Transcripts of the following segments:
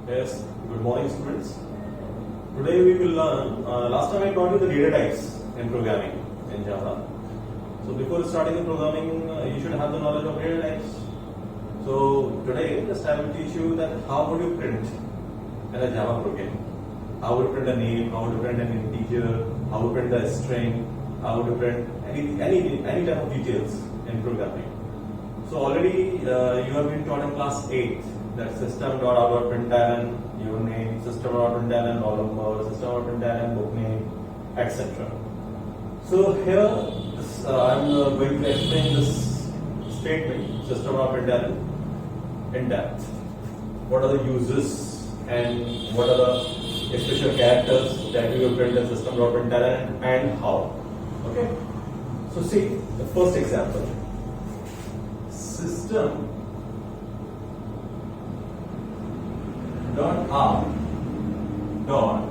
Yes, good morning students. Today we will learn, last time I taught you the data types in programming in Java. So before starting the programming, you should have the knowledge of data types. So today just I will teach you that how would you print in a Java program. How would you print a name, how would you print an integer, how would you print a string, how would you print any type of details in programming. So already you have been taught in class 8 that system.out.println your name, system.out.println roll number, system.out.println book name, etc. So here I am going to explain this statement system.out.println in depth. What are the uses and what are the special characters that we will print in system.out.println and how. Okay. So see the first example. System dot out dot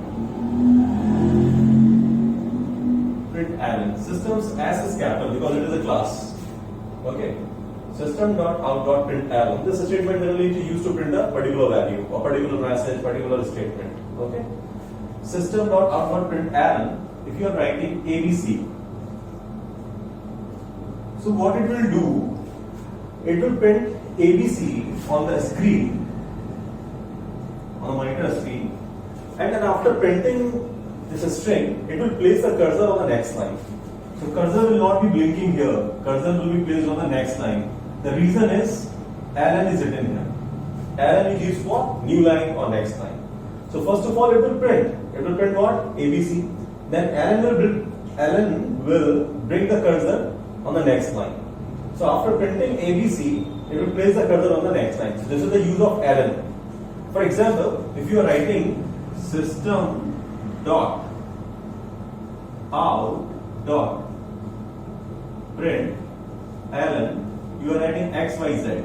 println. Systems S is capital because it is a class. Okay. System dot out dot println. This statement generally is used to print a particular value or particular message, particular statement. Okay. System dot out dot println. If you are writing ABC, so what it will do? It will print ABC on the screen, on the monitor screen, and then after printing this string, it will place the cursor on the next line. So cursor will not be blinking here, cursor will be placed on the next line. The reason is ln is written here. ln is used for new line or next line. So first of all it will print what? ABC. Then ln will bring the cursor on the next line. So after printing ABC, it will place the cursor on the next line. So this is the use of ln. For example, if you are writing system dot out dot print ln, you are writing x, y, z.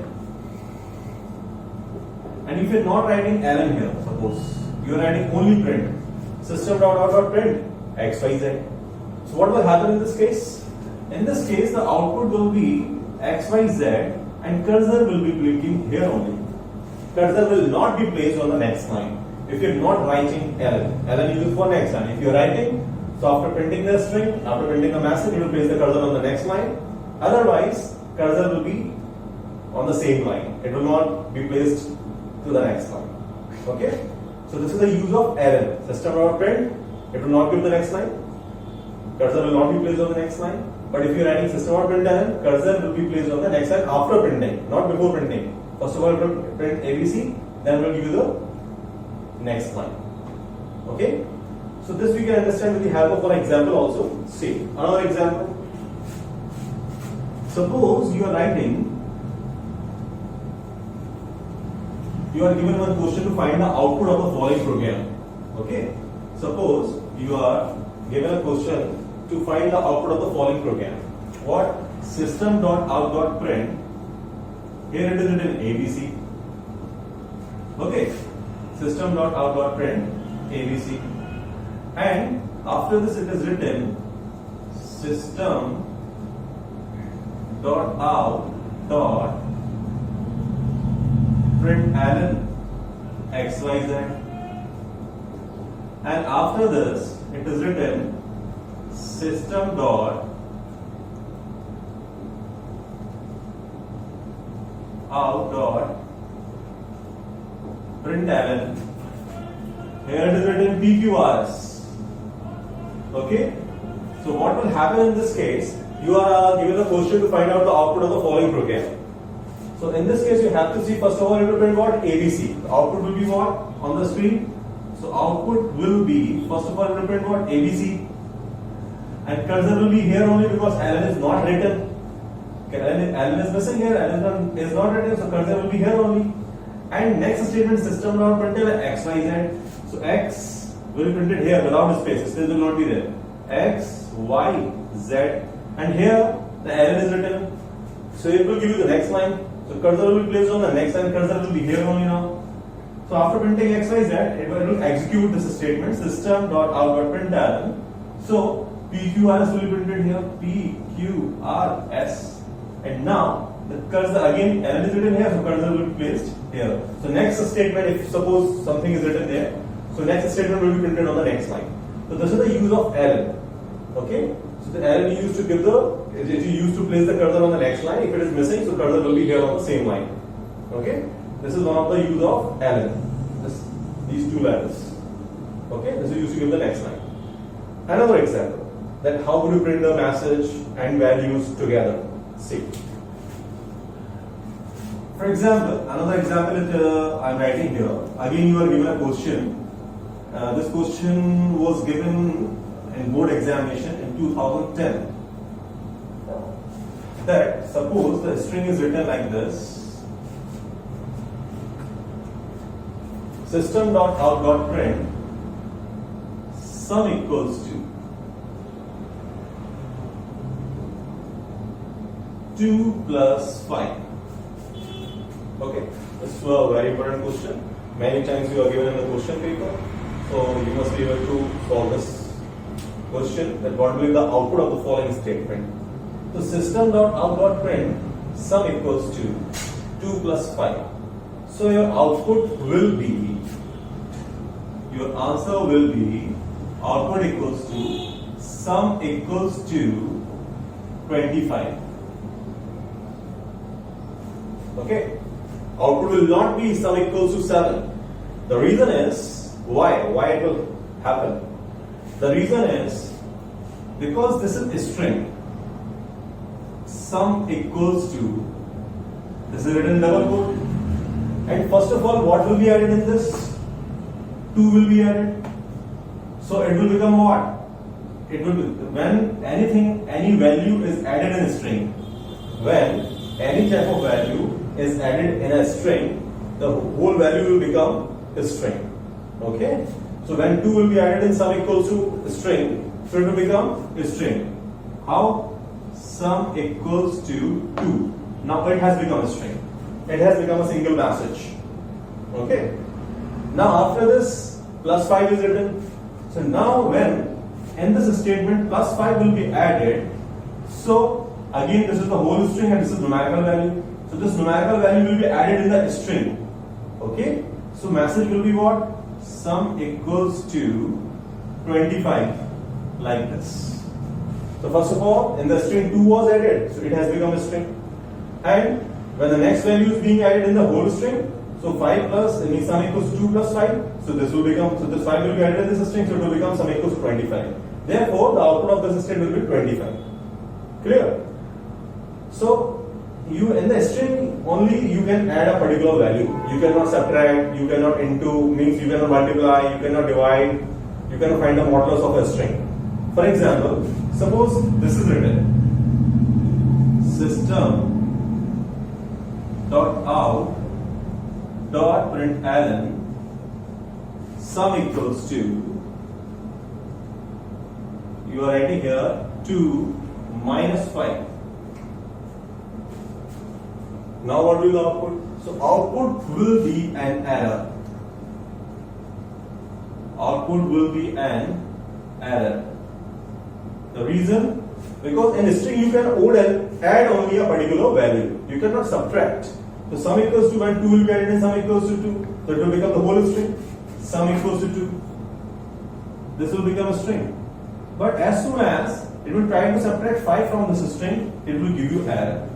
And if you are not writing ln here, suppose you are writing only print system dot out dot print x, y, z. So what will happen in this case? In this case, the output will be x, y, z, and cursor will be blinking here only. Cursor will not be placed on the next line. If you are not writing ln is used for next line. If you are writing, so after printing the string, after printing the message, you will place the cursor on the next line. Otherwise, cursor will be on the same line. It will not be placed to the next line. Okay? So this is the use of ln. System dot print, it will not be to the next line. Cursor will not be placed on the next line. But if you are writing system.out.println, cursor will be placed on the next line after printing, not before printing. First of all, print ABC, then we'll give you the next line. Okay? So this we can understand with the help of one example also. See, another example. Suppose you are writing, you are given one question to find the output of the following program. Okay? Suppose you are given a question to find the output of the following program. What? System.out.print. Here it is written ABC. Okay. System.out.print ABC. And after this it is written system.out.println XYZ. And after this it is written system dot out dot println. Here it is written PQRS. Okay. So what will happen in this case? You are given a question to find out the output of the following program. So in this case, you have to see first of all it will print what? ABC. The output will be what on the screen? So output will be first of all it will print what? ABC. And cursor will be here only because ln is not written. ln is missing here, ln is not written, so cursor will be here only. And next statement system.out.println XYZ. So X will be printed here without space, space will not be there. X, Y, Z. And here the ln is written. So it will give you the next line. So cursor will be placed on the next line, cursor will be here only now. So after printing XYZ, it will execute this statement system.out.println. So PQRS will be printed here, PQRS. And now The cursor again, ln is written here, so cursor will be placed here. So next statement, if suppose something is written there, so next statement will be printed on the next line. So this is the use of ln. Okay. So the ln is used to give it is used to place the cursor on the next line. If it is missing, so cursor will be here on the same line. Okay. This is one of the use of ln. These two values. Okay. This is used to give the next line. Another example. Then how would you print the message and values together? See. For example, another example is I am writing here. Again, you are given a question. This question was given in board examination in 2010. That suppose the string is written like this: system.out.print sum equals to 2 plus 5. Okay, this is a very important question. Many times you are given in the question paper, so you must be able to solve this question. That what will be the output of the following statement? So system.out.print sum equals to 2 plus 5. So your output will be, your answer will be output equals to sum equals to 25. Okay. Output will not be sum equals to 7. The reason is, why it will happen? The reason is, because this is a string, sum equals to, this is written in double quote, and first of all, what will be added in this? 2 will be added. So it will become what? It will be, when any value is added in a string, when any type of value is added in a string, the whole value will become a string. Okay? So when 2 will be added in sum equals to a string, so it will become a string. How? Sum equals to 2. Now it has become a string. It has become a single message. Okay? Now after this, plus 5 is written. So now when in this statement plus 5 will be added, so again this is the whole string and this is numerical value. So this numerical value will be added in the string. Okay? So message will be what? Sum equals to 25, like this. So first of all, in the string 2 was added, so it has become a string. And when the next value is being added in the whole string, so 5 plus, means sum equals to 2 plus 5. So this will become, so this 5 will be added in this string, so it will become sum equals to 25. Therefore, the output of this string will be 25. Clear? So you in the string only you can add a particular value. You cannot subtract, you cannot into, means you cannot multiply, you cannot divide, you cannot find the modulus of a string. For example, suppose this is written system dot out dot println sum equals to, you are writing here 2 minus 5. Now what will the output? So output will be an error. Output will be an error. The reason? Because in a string you can add only a particular value. You cannot subtract. So sum equals to, when 2 will be added and sum equals to 2. So it will become the whole string. Sum equals to 2. This will become a string. But as soon as it will try to subtract 5 from this string, it will give you error.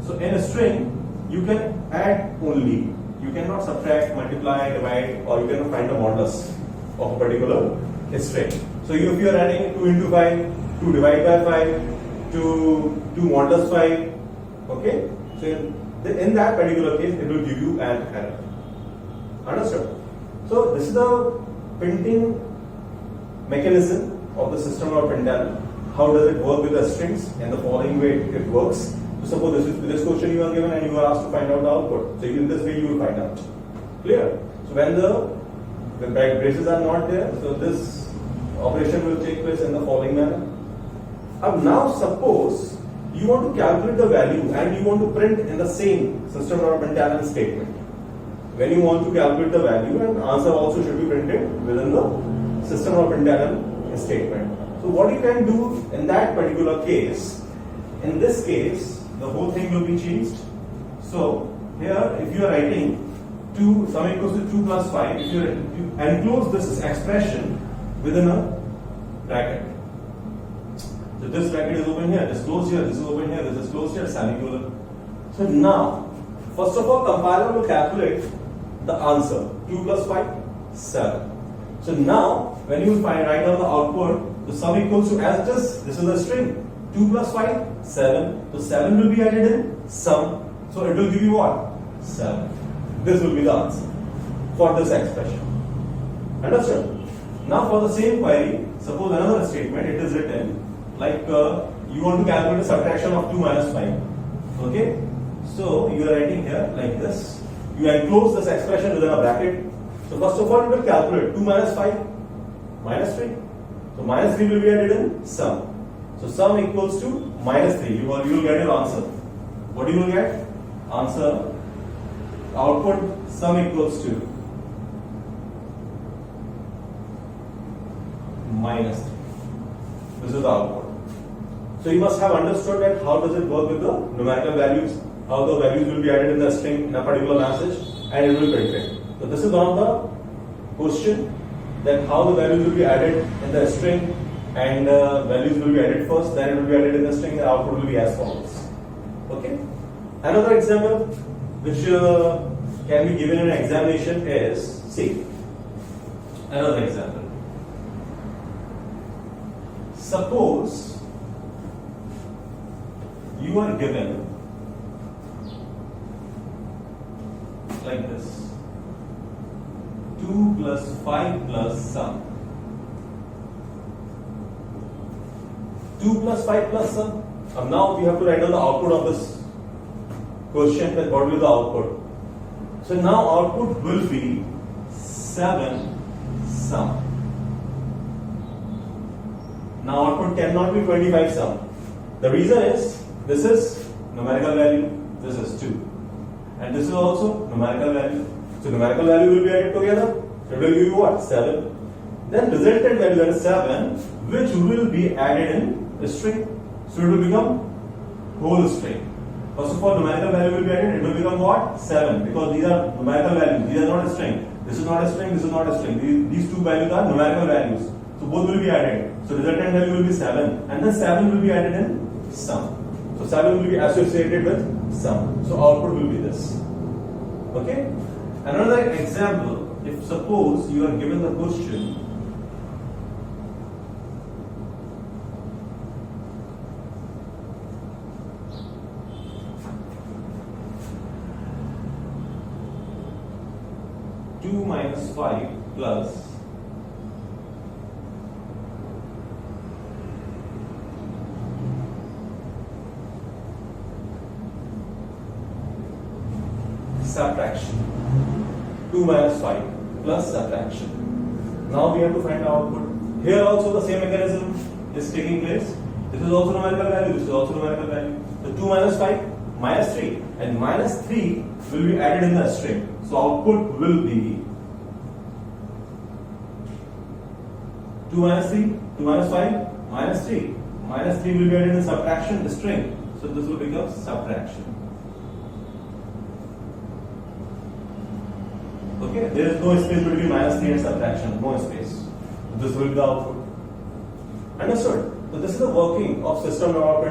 So in a string, you can add only. You cannot subtract, multiply, divide, or you cannot find the modulus of a particular string. So if you are adding 2 into 5, 2 divided by 5, 2 modulus 5, okay? So in that particular case, it will give you an error. Understood? So this is the printing mechanism of the system or println. How does it work with the strings? In the following way it works. So suppose this question you are given and you are asked to find out the output. So in this way you will find out. Clear? So when the braces are not there, so this operation will take place in the following manner. Now suppose you want to calculate the value and you want to print in the same system or println statement. When you want to calculate the value, and answer also should be printed within the system or println statement. So what you can do in that particular case, in this case, the whole thing will be changed. So here, if you are writing 2, sum equals to 2 plus 5, if you enclose this expression within a bracket. So this bracket is open here, this is closed here, this is open here, this is closed here, semicolon. So now, first of all, compiler will calculate the answer. 2 plus 5, 7. So now, when you write down the output, the sum equals to, as it is, this is a string. 2 plus 5, 7. So 7 will be added in sum. So it will give you what? 7. This will be the answer for this expression. Understood? Now for the same query, suppose another statement, it is written like you want to calculate a subtraction of 2 minus 5. Okay? So you are writing here like this. You enclose this expression within a bracket. So first of all, you will calculate 2 minus 5 minus 3. So minus 3 will be added in sum. So sum equals to minus 3. You will get your answer. What you will get? Answer. Output sum equals to minus 3. This is the output. So you must have understood that how does it work with the numerical values, how the values will be added in the string in a particular message, and it will print it. So this is one of the question, that how the values will be added in the string, and values will be added first, then it will be added in the string, and output will be as follows. Okay. Another example which can be given in an examination is, see, another example. Suppose you are given like this, 2 plus 5 plus sum. 2 plus 5 plus sum. And now we have to write down the output of this question, that what will be the output. So now output will be 7 sum. Now output cannot be 25 sum. The reason is, this is numerical value, this is 2. And this is also numerical value. So numerical value will be added together. So it will give you what? 7. Then resultant value, that is 7, which will be added in a string. So it will become whole string. First of all, numerical value will be added. It will become what? 7. Because these are numerical values. These are not a string. This is not a string. This is not a string. These two values are numerical values. So both will be added. So resultant value will be 7. And then 7 will be added in sum. So 7 will be associated with sum. So output will be this. Okay? Another example, if suppose you are given the question, two minus 5 plus subtraction. 2 minus 5 plus subtraction. Now we have to find the output. Here also the same mechanism is taking place. This is also numerical value, this is also numerical value. So 2 minus 5 minus 3, and minus 3 will be added in the string. So output will be 2 minus 3, 2 minus 5, minus 3. Minus 3 will be added in the subtraction string. So this will become subtraction. Okay, there is no space between minus 3 and subtraction, no space. This will be the output. Understood? So this is the working of system.out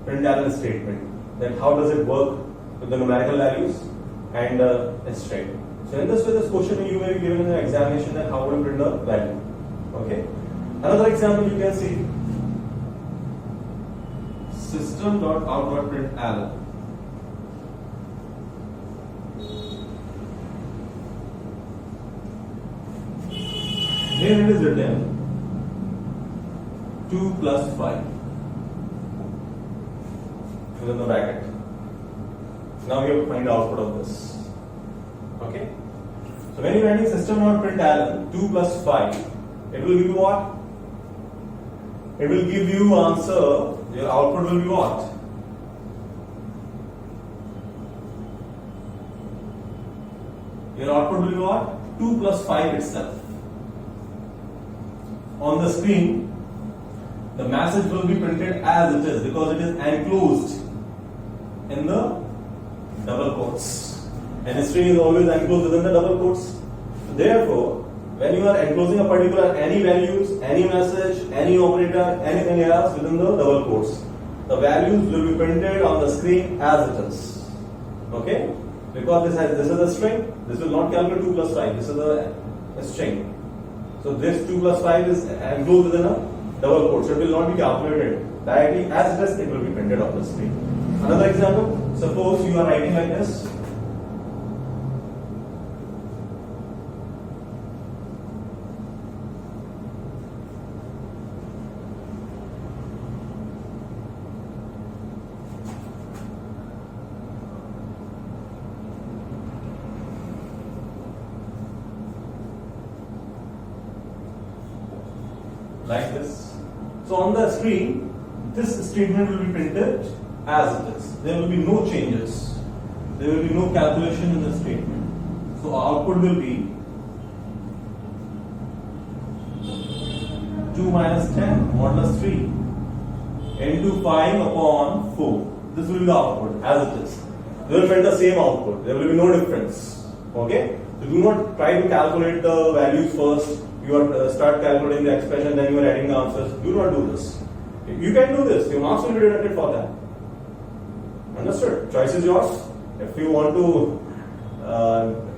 println statement. Then how does it work with the numerical values and a string. So in this way, this question you may be given in the examination that how to print the value. Okay. Another example you can see system.out.println. Here it is written 2 plus 5 within the bracket. Now we have to find the output of this. Okay. So when you are writing system.println 2 plus 5, it will give you what? It will give you answer. Your output will be what? Your output will be what? 2 plus 5 itself. On the screen, the message will be printed as it is because it is enclosed in the double quotes, and string is always enclosed within the double quotes. Therefore, when you are enclosing a particular any values, any message, any operator, anything else within the double quotes, the values will be printed on the screen as it is. Okay? Because this is a string, this will not calculate 2 plus 5. This is a string. So this 2 plus 5 is enclosed within a double quote. So it will not be calculated directly as it is. It will be printed on the screen. Another example. Suppose you are writing like this. Like this. So on the screen, this statement will be printed as it is. There will be no changes. There will be no calculation in the statement. So output will be 2 minus 10 modulus 3 into 5 upon 4. This will be the output as it is. They will print the same output. There will be no difference. Okay? So do not try to calculate the values first. You are start calculating the expression, then you are adding the answers. Do not do this. You can do this. Your marks will be deducted for that. Understood? Choice is yours. If you want to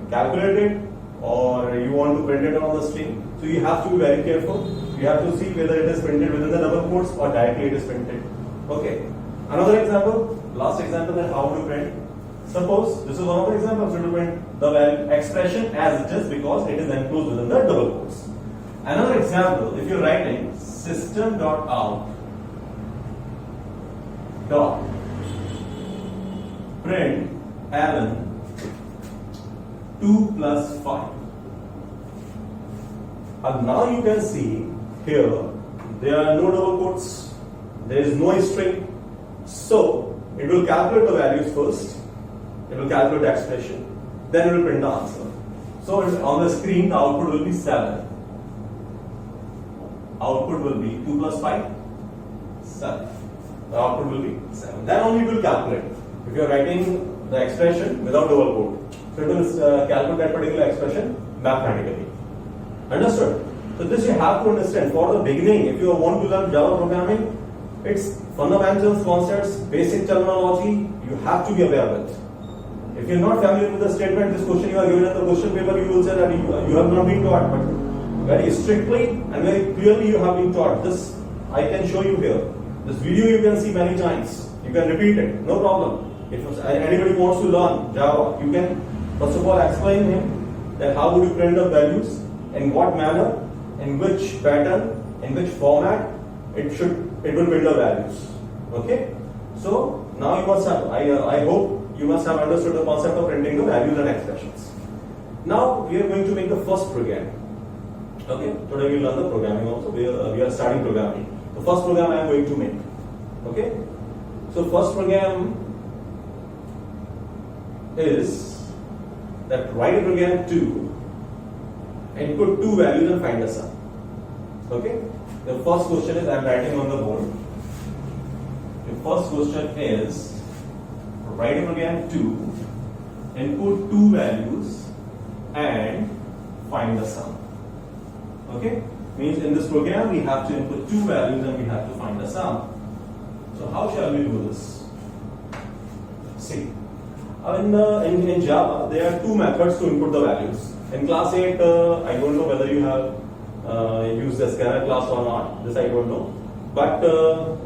calculate it or you want to print it on the screen, so you have to be very careful. You have to see whether it is printed within the double quotes or directly it is printed. Okay. Another example. Last example that how to print. Suppose this is one of the examples to print the value expression as it is because it is enclosed within the double quotes. Another example, if you're writing system.out dot print ln 2 plus 5. And now you can see here there are no double quotes, there is no string, so it will calculate the values first. It will calculate the expression, then it will print the answer. So on the screen, the output will be 7. Output will be 2 plus 5, 7. The output will be 7. Then only it will calculate. If you are writing the expression without double quote, so it will calculate that particular expression mathematically. Understood? So this you have to understand. For the beginning, if you want to learn Java programming, its fundamentals, concepts, basic terminology, you have to be aware of it. If you are not familiar with the statement, this question you are given in the question paper, you will say that you have not been taught, but very strictly and very clearly you have been taught. This I can show you here. This video you can see many times. You can repeat it, no problem. If anybody wants to learn Java, you can first of all explain him that how would you print the values, in what manner, in which pattern, in which format it will print the values. Okay? So now you must have, I hope you must have understood the concept of printing the values and expressions. Now we are going to make the first program. Okay, today we will learn the programming also. We are starting programming. The first program I am going to make. Okay, so first program is that write a program to input 2 values and find the sum. Okay, the first question is I am writing on the board. The first question is write a program to input 2 values and find the sum. Okay, means in this program we have to input 2 values and we have to find the sum. So how shall we do this? See, in Java there are 2 methods to input the values. In class 8, I don't know whether you have used the scanner class or not. This I don't know. But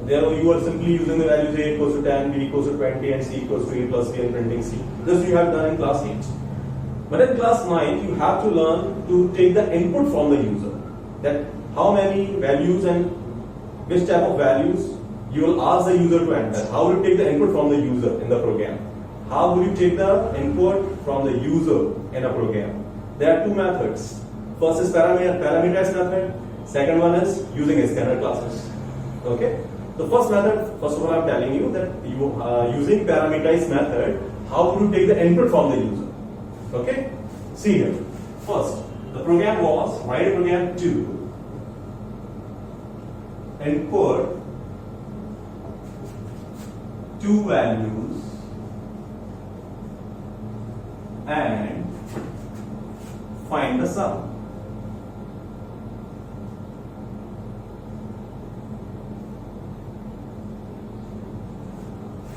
there you are simply using the values A equals to 10, B equals to 20, and C equals to A plus B and printing C. This you have done in class 8. But in class 9, you have to learn to take the input from the user. That how many values and which type of values you will ask the user to enter. How will you take the input from the user in the program? How will you take the input from the user in a program? There are 2 methods. First is parameterized method. Second one is using scanner classes. Okay. The first method, first of all, I am telling you that you using parameterized method, how will you take the input from the user? Okay. See here. First, the program was write a program to input 2 values and find the sum.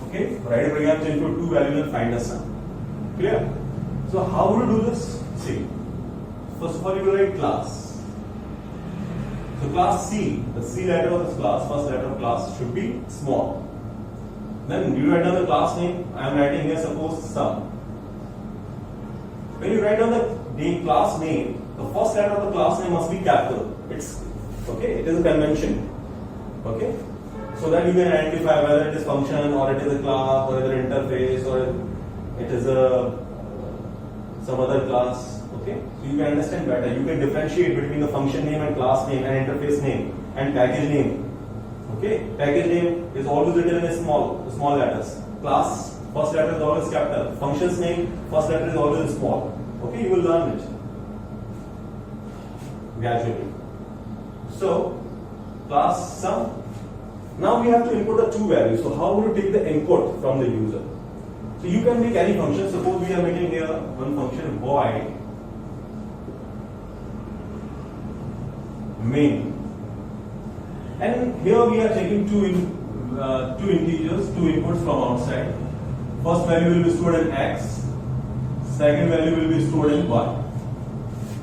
Okay, write a program to input two values and find the sum. Clear? So how would you do this? See, first of all you will write class. So class C, the C letter of this class, first letter of class should be small. Then you write down the class name. I am writing here suppose sum. When you write down the class name, the first letter of the class name must be capital. It's okay. It is a convention. Okay, so that you can identify whether it is function or it is a class or it is an interface or it is a some other class. Okay, so you can understand better. You can differentiate between the function name and class name and interface name and package name. Okay, package name is always written in small letters. Class first letter is always capital. Function's name first letter is always small. Okay, you will learn it gradually. So class sum. Now we have to input the two values. So how would you take the input from the user? So you can make any function. Suppose we are making here one function void main, and here we are taking two integers, two inputs from outside. First value will be stored in x, second value will be stored in y.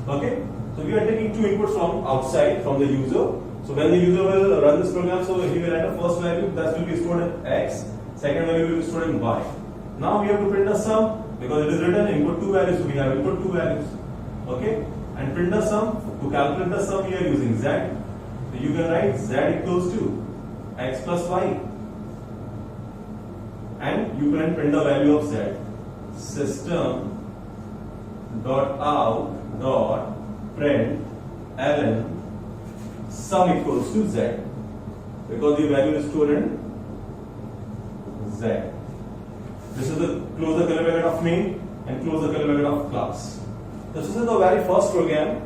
Okay, so we are taking two inputs from outside from the user. So when the user will run this program, so he will enter first value that will be stored in x, second value will be stored in y. Now we have to print the sum because it is written input two values, so we have input two values. Okay, and print the sum. To calculate the sum, we are using z. So you can write z equals to x plus y, and you can print the value of z. System dot out dot print ln sum equals to z, because the value is stored in z. This is the close the curly bracket of main and close the curly bracket of class. This is the very first program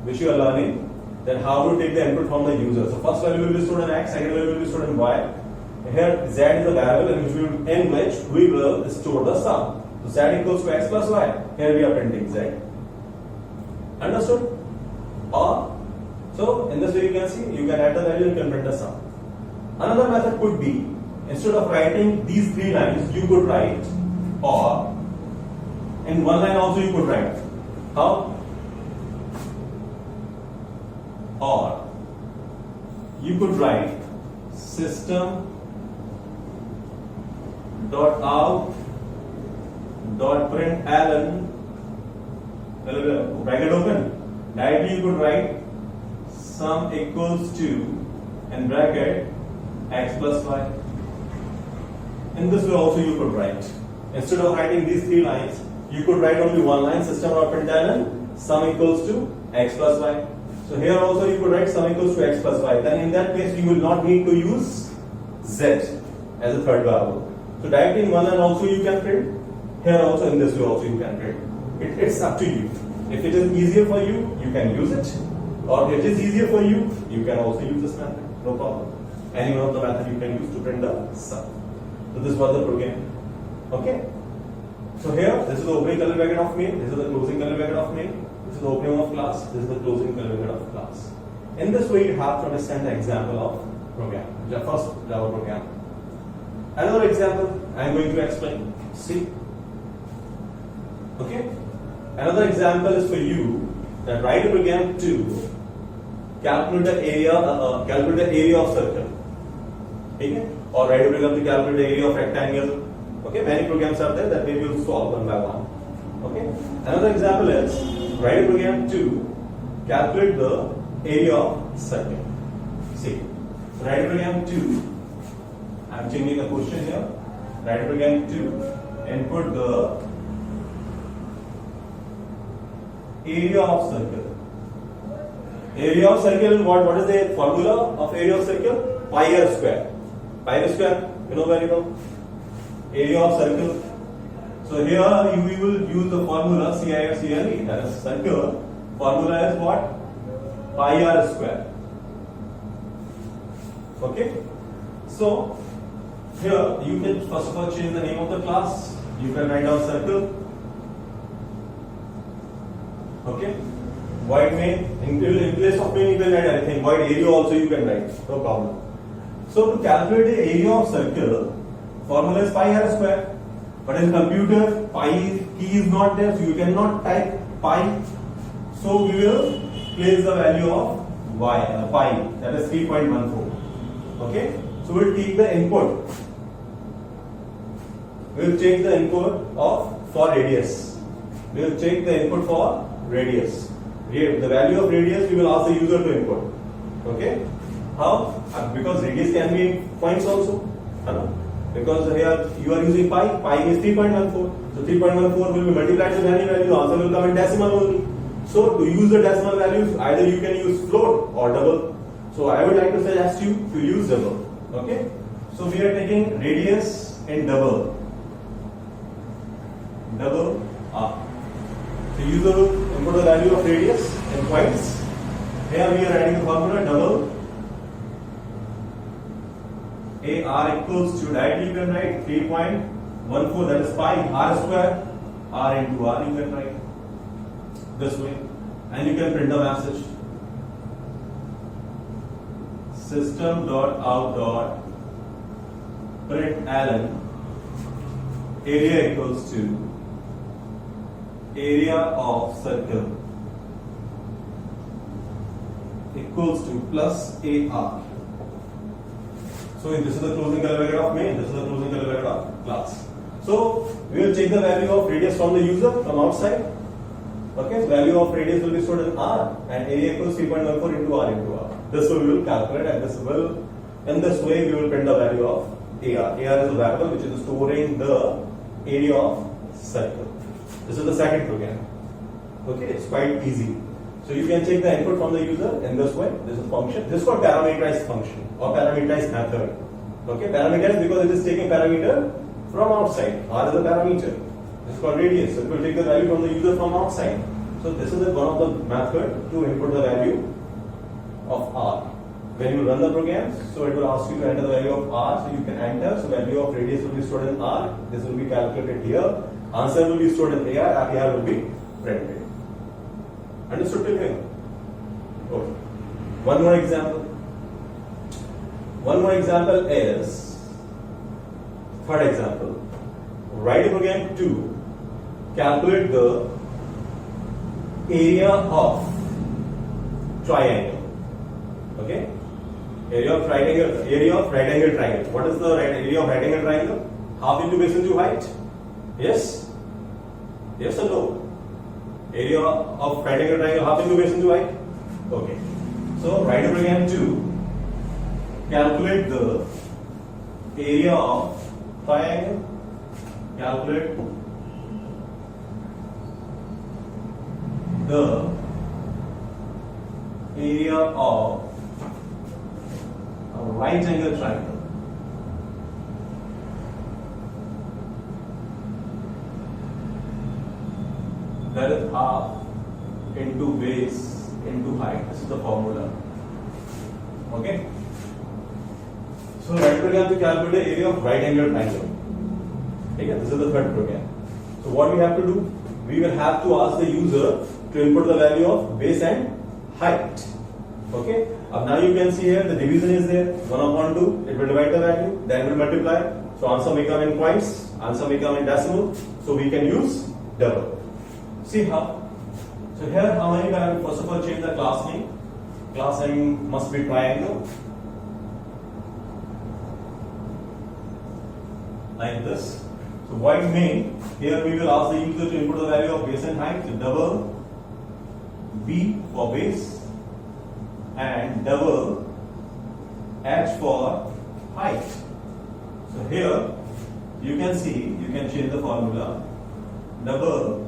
which you are learning. Then how to take the input from the user. So first value will be stored in x, second value will be stored in y. Here z is the variable in which we will store the sum. So z equals to x plus y. Here we are printing z. Understood? Or so in this way you can see you can add the value and you can print the sum. Another method could be instead of writing these three lines you could write, or in one line also you could write. How? Or you could write system dot out dot print ln bracket open. Directly you could write sum equals to in bracket x plus y. In this way also you could write. Instead of writing these three lines, you could write only one line, system dot print ln sum equals to x plus y. So here also you could write sum equals to x plus y. Then in that case you will not need to use z as a third variable. So directly in one line also you can print. Here also in this way also you can print. It's up to you. If it is easier for you, you can use it. Or if it is easier for you, you can also use this method. No problem. Any one of the method you can use to print the sum. So this was the program. Okay. So here this is the opening curly bracket of main. This is the closing curly bracket of main. This is the opening of class. This is the closing curly bracket of class. In this way, you have to understand the example of program. The first Java program. Another example I am going to explain. See. Okay. Another example is for you that write a program to calculate the area of circle. Okay. Or write a program to calculate the area of rectangle. Okay. Many programs are there that we will solve one by one. Okay. Another example is write a program to calculate the area of circle. See, write a program to, I am changing the question here. Write a program to input the area of circle. Area of circle, what is the formula of area of circle? Pi r square. Pi r square, you know very well. Area of circle. So here we will use the formula CIRCLE, that is circle. Formula is what? Pi r square. Okay. So here you can first of all change the name of the class. You can write down circle. Okay. Void main, in place of main you can write anything. Void area also you can write, no problem. So to calculate the area of circle, formula is pi r square. But in computer, pi key is not there, so you cannot type pi. So we will place the value of pi, that is 3.14. Okay. So we'll take the input. We'll take the input for radius. We'll check the input for radius. The value of radius we will ask the user to input. Okay? How? Because radius can be in points also. Because here you are using pi is 3.14. So 3.14 will be multiplied with any value, the answer will come in decimal only. So to use the decimal values, either you can use float or double. So I would like to suggest you to use double. Okay? So we are taking radius in double r. So user will input the value of radius in points. Here we are writing the formula double AR equals to, directly you can write 3.14, that is pi r square, r into r you can write this way, and you can print the message system.out.println area equals to area of circle equals to plus AR. So this is the closing curly bracket of main, this is the closing curly bracket of class. So we will check the value of radius from the user from outside. Okay, so value of radius will be stored in R and area equals 3.14 into R into R. This way we will calculate, and in this way we will print the value of AR. AR is a variable which is storing the area of circle. This is the second program. Okay, it's quite easy. So you can check the input from the user in this way. This is a function. This is called parameterized function or parameterized method. Okay, parameterized because it is taking parameter from outside. R is a parameter. This is called radius. So it will take the value from the user from outside. So this is one of the method to input the value of R. When you run the program, so it will ask you to enter the value of R. So you can enter. So value of radius will be stored in R. This will be calculated here. Answer will be stored in AR. AR will be printed. Understood till here? Okay. One more example. One more example is, third example. Write a program to calculate the area of triangle. Okay? Area of right angle triangle. What is the area of right angle triangle? Half into base into height. Yes? Yes or no? Area of right angle triangle half into base into height. Okay. So write a program to calculate the area of triangle. Calculate the area of a right angle triangle. That is half into base into height. This is the formula. Okay. So write program to calculate the area of right angle triangle. Okay, this is the third program. So what we have to do? We will have to ask the user to input the value of base and height. Okay. Now you can see here the division is there. 1/2. It will divide the value. Then it will multiply. So answer may come in points. Answer may come in decimal. So we can use double. See how? So here how many parameters? First of all, change the class name. Class name must be triangle. Like this. So void main. Here we will ask the user to input the value of base and height. So double B for base and double H for height. So here you can see, you can change the formula. Double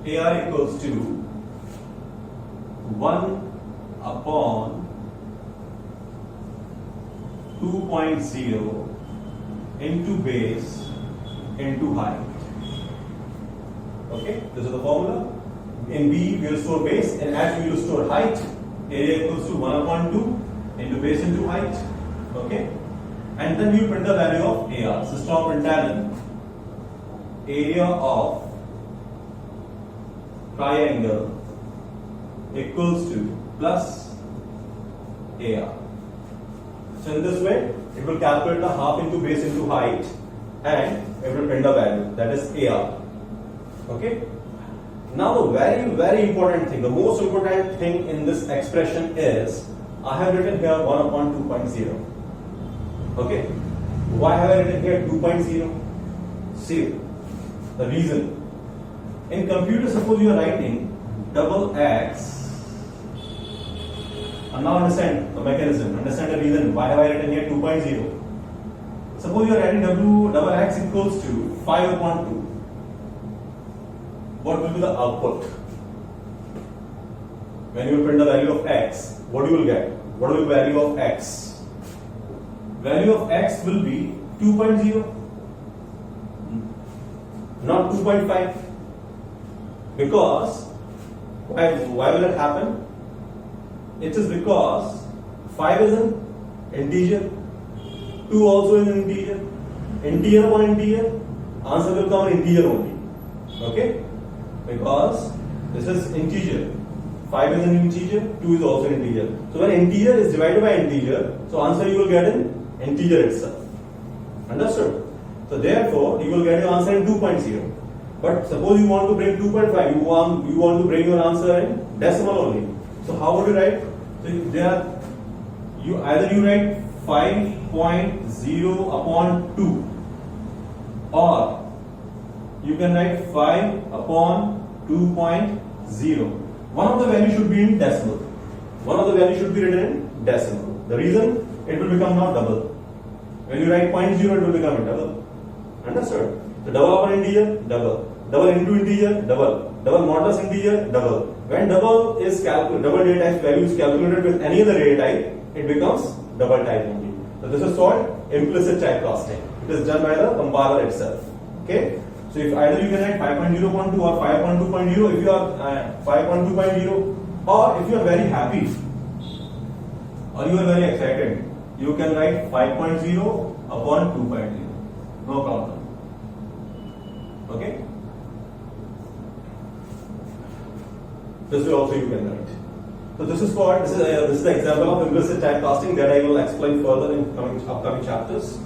AR equals to 1/2.0 into base into height. Okay, this is the formula. In B we will store base, in H we will store height. Area equals to 1/2 into base into height. Okay, and then we print the value of AR. System println area of triangle equals to plus AR. So in this way, it will calculate the half into base into height and it will print a value, that is AR. Okay. Now the very important thing, the most important thing in this expression is, I have written here 1 upon 2.0. Okay. Why have I written here 2.0? See, the reason. In computer, suppose you are writing double x. And now understand the mechanism, understand the reason why have I written here 2.0. Suppose you are writing double x equals to 5 upon 2. What will be the output? When you print the value of x, what you will get? What will be the value of x? Value of x will be 2.0, not 2.5. Because, why will it happen? It is because 5 is an integer, 2 also is an integer. Integer upon integer, answer will come in integer only. Okay? Because this is integer. 5 is an integer, 2 is also an integer. So when integer is divided by integer, so answer you will get in integer itself. Understood? So therefore, you will get your answer in 2.0. But suppose you want to bring 2.5, you want to bring your answer in decimal only. So how would you write? So either you write 5.0 upon 2, or you can write 5 upon 2.0. One of the values should be in decimal. One of the values should be written in decimal. The reason, it will become not double. When you write 0.0, it will become a double. Understood? So double upon integer, double. Double into integer, double. Double modulus integer, double. When double data type value is calculated with any other data type, it becomes double type only. So this is called implicit typecasting. It is done by the compiler itself. Okay? So if either you can write 5.0.2 or 5.2.0, if you are 5.2.0, or if you are very happy or you are very excited, you can write 5.0 upon 2.0. No problem. Okay? This way also you can write. So this is the example of implicit typecasting that I will explain further in upcoming chapters.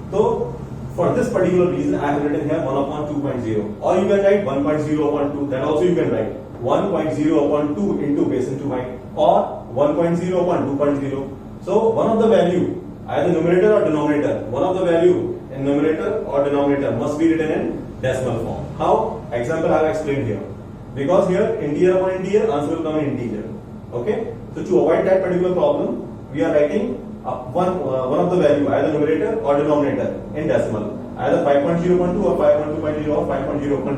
So for this particular reason, I have written here 1 upon 2.0. Or you can write 1.0 upon 2. That also you can write 1.0 upon 2 into base into height, or 1.0 upon 2.0. So one of the value, either numerator or denominator, one of the value in numerator or denominator must be written in decimal form. How? Example I have explained here. Because here integer upon integer, answer will come in integer. Okay? So to avoid that particular problem, we are writing one of the value, either numerator or denominator, in decimal. Either 5.0 upon 2 or 5.2.0 or 5.0 upon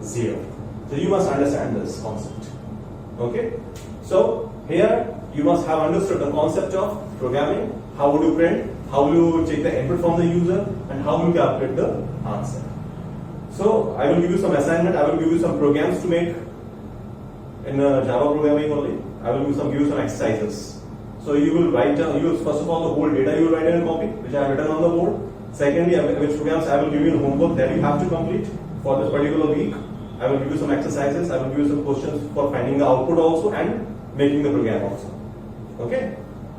2.0. So you must understand this concept. Okay? So here you must have understood the concept of programming. How would you print? How will you take the input from the user? And how will you calculate the answer? So I will give you some assignment. I will give you some programs to make in Java programming only. I will give you some exercises. So you will write down, first of all, the whole data you will write in a copy, which I have written on the board. Secondly, which programs I will give you in homework that you have to complete for this particular week. I will give you some exercises. I will give you some questions for finding the output also and making the program also. Okay?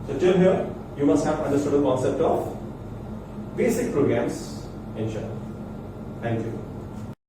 So till here, you must have understood the concept of basic programs in Java. Thank you.